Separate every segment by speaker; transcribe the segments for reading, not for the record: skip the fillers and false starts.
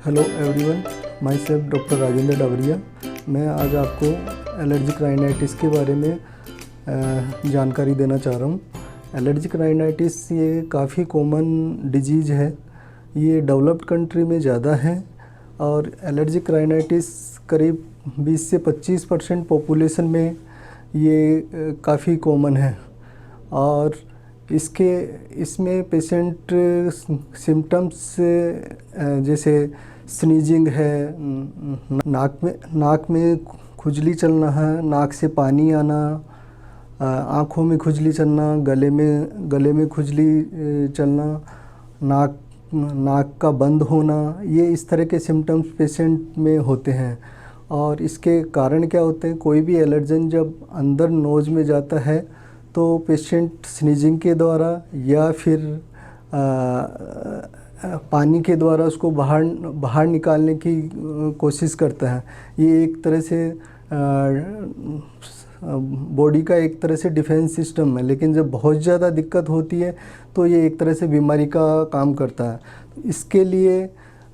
Speaker 1: Hello everyone, myself doctor Rajendra Dawariya. मैं आज आपको एलर्जिक राइनाइटिस के बारे में जानकारी देना चाह रहा हूँ। एलर्जिक राइनाइटिस ये काफ़ी कॉमन डिजीज़ है। ये डेवलप्ड कंट्री में ज़्यादा है और एलर्जिक राइनाइटिस करीब 20 से 25% पॉपुलेशन में ये काफ़ी कॉमन है। और इसमें पेशेंट सिम्टम्स जैसे स्नीजिंग है, नाक में खुजली चलना है, नाक से पानी आना, आँखों में खुजली चलना, गले में खुजली चलना, नाक का बंद होना, ये इस तरह के सिम्टम्स पेशेंट में होते हैं। और इसके कारण क्या होते हैं, कोई भी एलर्जन जब अंदर नोज़ में जाता है तो पेशेंट स्नीजिंग के द्वारा या फिर पानी के द्वारा उसको बाहर निकालने की कोशिश करता है। ये एक तरह से बॉडी का एक तरह से डिफेंस सिस्टम है, लेकिन जब बहुत ज़्यादा दिक्कत होती है तो ये एक तरह से बीमारी का काम करता है। इसके लिए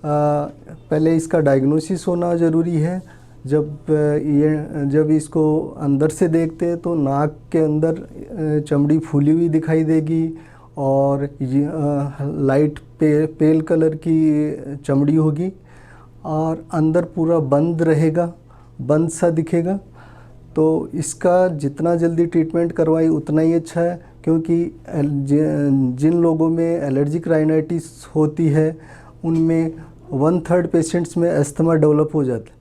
Speaker 1: पहले इसका डायग्नोसिस होना ज़रूरी है। जब इसको अंदर से देखते हैं तो नाक के अंदर चमड़ी फूली हुई दिखाई देगी और लाइट पेल कलर की चमड़ी होगी और अंदर पूरा बंद रहेगा, बंद सा दिखेगा। तो इसका जितना जल्दी ट्रीटमेंट करवाई उतना ही अच्छा है, क्योंकि जिन लोगों में एलर्जिक राइनाइटिस होती है उनमें 1/3 पेशेंट्स में अस्थमा डेवलप हो जाता है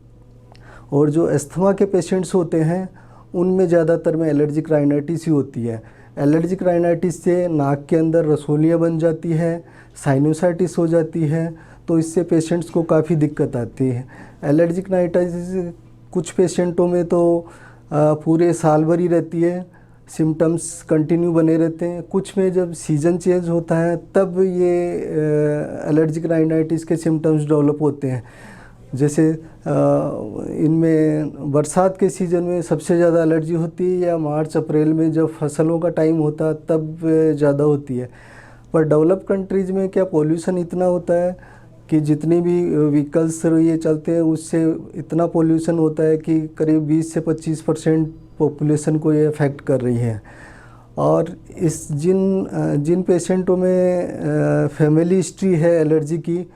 Speaker 1: और जो अस्थमा के पेशेंट्स होते हैं उनमें ज़्यादातर में एलर्जिक राइनाइटिस ही होती है। एलर्जिक राइनाइटिस से नाक के अंदर रसोलियाँ बन जाती है, साइनोसाइटिस हो जाती है, तो इससे पेशेंट्स को काफ़ी दिक्कत आती है। एलर्जिक राइनाइटिस कुछ पेशेंटों में तो पूरे साल भर ही रहती है, सिम्टम्स कंटिन्यू बने रहते हैं। कुछ में जब सीज़न चेंज होता है तब ये एलर्जिक राइनाइटिस के सिम्टम्स डेवलप होते हैं। जैसे इनमें बरसात के सीज़न में सबसे ज़्यादा एलर्जी होती है, या मार्च अप्रैल में जब फसलों का टाइम होता है तब ज़्यादा होती है। पर डेवलप कंट्रीज़ में क्या पोल्यूशन इतना होता है कि जितनी भी व्हीकल्स ये चलते हैं उससे इतना पोल्यूशन होता है कि करीब 20 से 25% पॉपुलेशन को ये अफेक्ट कर रही है। और जिन पेशेंटों में फैमिली हिस्ट्री है एलर्जी की,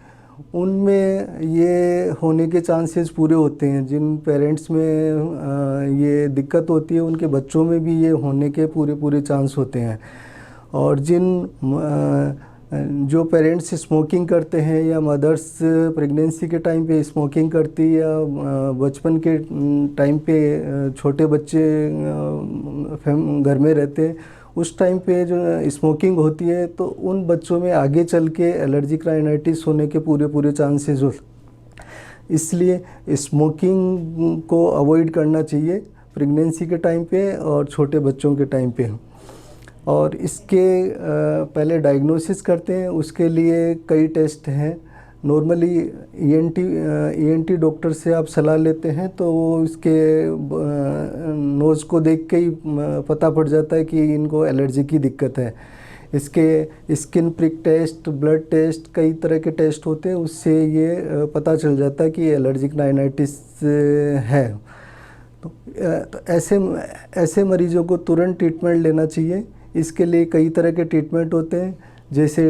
Speaker 1: उनमें ये होने के चांसेस पूरे होते हैं। जिन पेरेंट्स में ये दिक्कत होती है उनके बच्चों में भी ये होने के पूरे चांस होते हैं। और जो पेरेंट्स स्मोकिंग करते हैं या मदर्स प्रेगनेंसी के टाइम पे स्मोकिंग करती या बचपन के टाइम पे छोटे बच्चे घर में रहते हैं, उस टाइम पे जो स्मोकिंग होती है तो उन बच्चों में आगे चल के एलर्जिक राइनाइटिस होने के पूरे चांसेस हो। इसलिए स्मोकिंग को अवॉइड करना चाहिए प्रेगनेंसी के टाइम पे और छोटे बच्चों के टाइम पे। और इसके पहले डायग्नोसिस करते हैं, उसके लिए कई टेस्ट हैं। नॉर्मली ईएनटी डॉक्टर से आप सलाह लेते हैं तो वो इसके नोज़ को देख के ही पता पड़ जाता है कि इनको एलर्जी की दिक्कत है। इसके skin prick test, blood test, कई तरह के टेस्ट होते हैं, उससे ये पता चल जाता है कि एलर्जिक राइनाइटिस है। तो ऐसे मरीजों को तुरंत ट्रीटमेंट लेना चाहिए। इसके लिए कई तरह के ट्रीटमेंट होते हैं, जैसे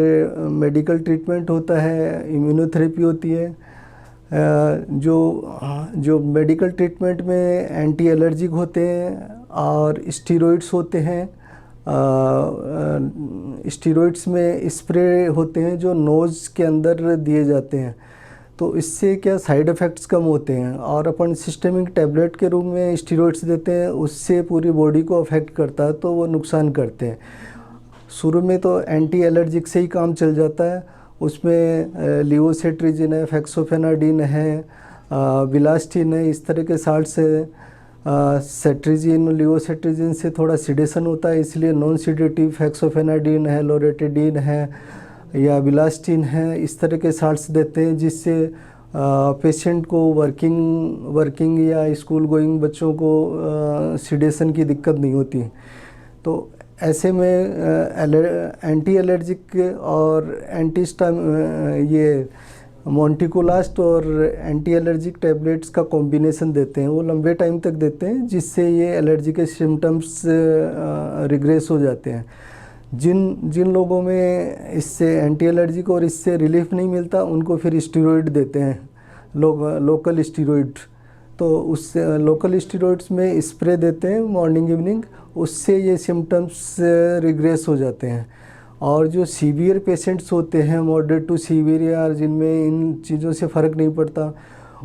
Speaker 1: मेडिकल ट्रीटमेंट होता है, इम्यूनोथेरेपी होती है। जो मेडिकल ट्रीटमेंट में एंटी एलर्जिक होते हैं और स्टीरॉइड्स होते हैं। स्टीरॉइड्स में स्प्रे होते हैं जो नोज़ के अंदर दिए जाते हैं, तो इससे क्या साइड इफ़ेक्ट्स कम होते हैं। और अपन सिस्टेमिक टैबलेट के रूप में स्टीरॉइड्स देते हैं, उससे पूरी बॉडी को अफेक्ट करता है, तो वो नुकसान करते हैं। शुरू में तो एंटी एलर्जिक से ही काम चल जाता है। उसमें लिवोसेट्रिजिन है, फेक्सोफेनाडिन है, विलास्टिन है, इस तरह के साल्ट्स है। सेट्रिजिन, लिवोसेट्रिजिन से थोड़ा सिडेशन होता है, इसलिए नॉन सिडेटिव फेक्सोफेनाडिन है, लोरेटिडिन है या विलास्टिन है, इस तरह के साल्ट्स देते हैं, जिससे पेशेंट को वर्किंग या स्कूल गोइंग बच्चों को सिडेशन की दिक्कत नहीं होती। तो ऐसे में एंटी एलर्जिक और ये मोंटिकुलास्ट और एंटी एलर्जिक टैबलेट्स का कॉम्बिनेशन देते हैं, वो लंबे टाइम तक देते हैं, जिससे ये एलर्जी के सिम्टम्स रिग्रेस हो जाते हैं। जिन जिन लोगों में इससे एंटी एलर्जिक और इससे रिलीफ नहीं मिलता, उनको फिर स्टीरॉइड देते हैं, लोकल स्टीरॉइड। तो उससे लोकल स्टीरॉइड्स में स्प्रे देते हैं मॉर्निंग इवनिंग, उससे ये सिम्टम्स रिग्रेस हो जाते हैं। और जो सीवियर पेशेंट्स होते हैं, मॉडरेट टू सीवियर, या जिनमें इन चीज़ों से फ़र्क नहीं पड़ता,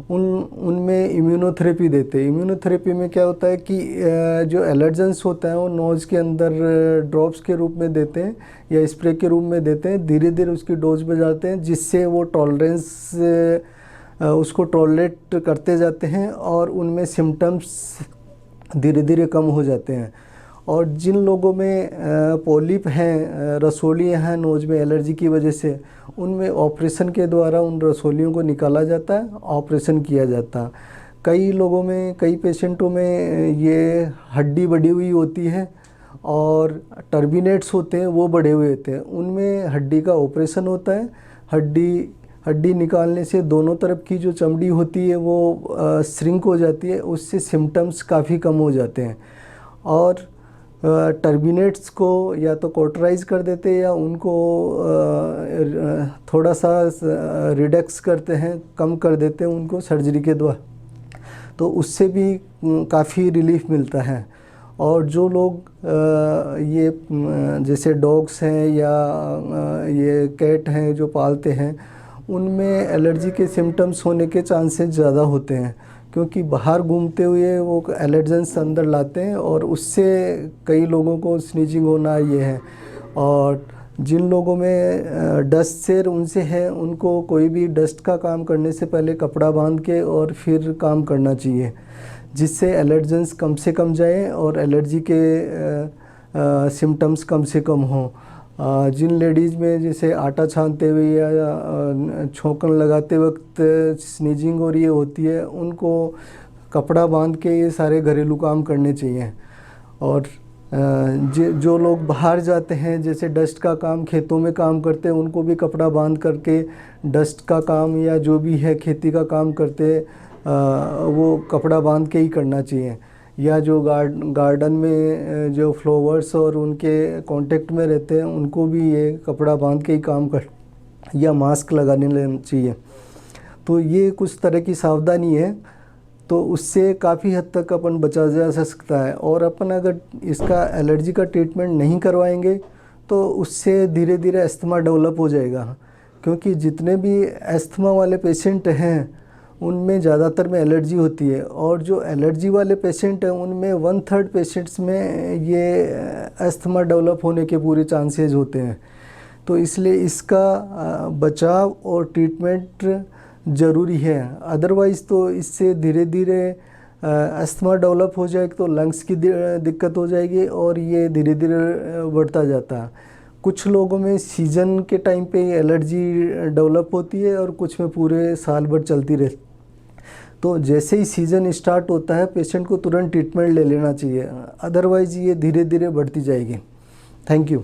Speaker 1: उनमें इम्यूनोथेरेपी देते हैं। इम्यूनोथेरेपी में क्या होता है कि जो एलर्जेंस होता है वो नोज़ के अंदर ड्रॉप्स के रूप में देते हैं या स्प्रे के रूप में देते हैं, धीरे धीरे उसकी डोज बढ़ाते हैं, जिससे वो टॉलरेंस उसको टॉलरेट करते जाते हैं और उनमें सिम्टम्स धीरे धीरे कम हो जाते हैं। और जिन लोगों में पॉलिप हैं, रसोलियाँ हैं नोज़ में एलर्जी की वजह से, उनमें ऑपरेशन के द्वारा उन रसोलियों को निकाला जाता है, ऑपरेशन किया जाता है। कई लोगों में, कई पेशेंटों में ये हड्डी बढ़ी हुई होती है और टर्बिनेट्स होते हैं, वो बढ़े हुए होते हैं, उनमें हड्डी का ऑपरेशन होता है। हड्डी निकालने से दोनों तरफ की जो चमड़ी होती है वो श्रिंक हो जाती है, उससे सिम्टम्स काफ़ी कम हो जाते हैं। और टर्बिनेट्स को या तो कॉटराइज कर देते हैं या उनको थोड़ा सा रिडक्स करते हैं, कम कर देते हैं उनको सर्जरी के द्वारा, तो उससे भी काफ़ी रिलीफ मिलता है। और जो लोग ये जैसे डॉग्स हैं या ये कैट हैं जो पालते हैं, उनमें एलर्जी के सिम्टम्स होने के चांसेस ज़्यादा होते हैं, क्योंकि बाहर घूमते हुए वो एलर्जेंस अंदर लाते हैं और उससे कई लोगों को स्नीजिंग होना ये है। और जिन लोगों में डस्ट से उनसे है, उनको कोई भी डस्ट का काम करने से पहले कपड़ा बांध के और फिर काम करना चाहिए, जिससे एलर्जेंस कम से कम जाए और एलर्जी के सिम्टम्स कम से कम हों। जिन लेडीज़ में जैसे आटा छानते हुए या छोंकन लगाते वक्त स्नीजिंग और ये होती है, उनको कपड़ा बांध के ये सारे घरेलू काम करने चाहिए। और जो लोग बाहर जाते हैं, जैसे डस्ट का काम, खेतों में काम करते हैं, उनको भी कपड़ा बांध करके डस्ट का काम या जो भी है खेती का काम करते वो कपड़ा बांध के ही करना चाहिए। या जो गार्डन में जो फ्लावर्स और उनके कांटेक्ट में रहते हैं, उनको भी ये कपड़ा बांध के ही काम कर या मास्क लगाने लेना चाहिए। तो ये कुछ तरह की सावधानी है, तो उससे काफ़ी हद तक अपन बचा जा सकता है। और अपन अगर इसका एलर्जी का ट्रीटमेंट नहीं करवाएंगे तो उससे धीरे धीरे अस्थमा डेवलप हो जाएगा, क्योंकि जितने भी अस्थमा वाले पेशेंट हैं उनमें ज़्यादातर में एलर्जी होती है। और जो एलर्जी वाले पेशेंट हैं उनमें 1/3 पेशेंट्स में ये अस्थमा डेवलप होने के पूरे चांसेस होते हैं। तो इसलिए इसका बचाव और ट्रीटमेंट ज़रूरी है, अदरवाइज़ तो इससे धीरे धीरे अस्थमा डेवलप हो जाए तो लंग्स की दिक्कत हो जाएगी और ये धीरे धीरे बढ़ता जाता है। कुछ लोगों में सीज़न के टाइम पे एलर्जी डेवलप होती है और कुछ में पूरे साल भर चलती रहती। तो जैसे ही सीज़न स्टार्ट होता है, पेशेंट को तुरंत ट्रीटमेंट ले लेना चाहिए, अदरवाइज़ ये धीरे धीरे बढ़ती जाएगी। Thank you.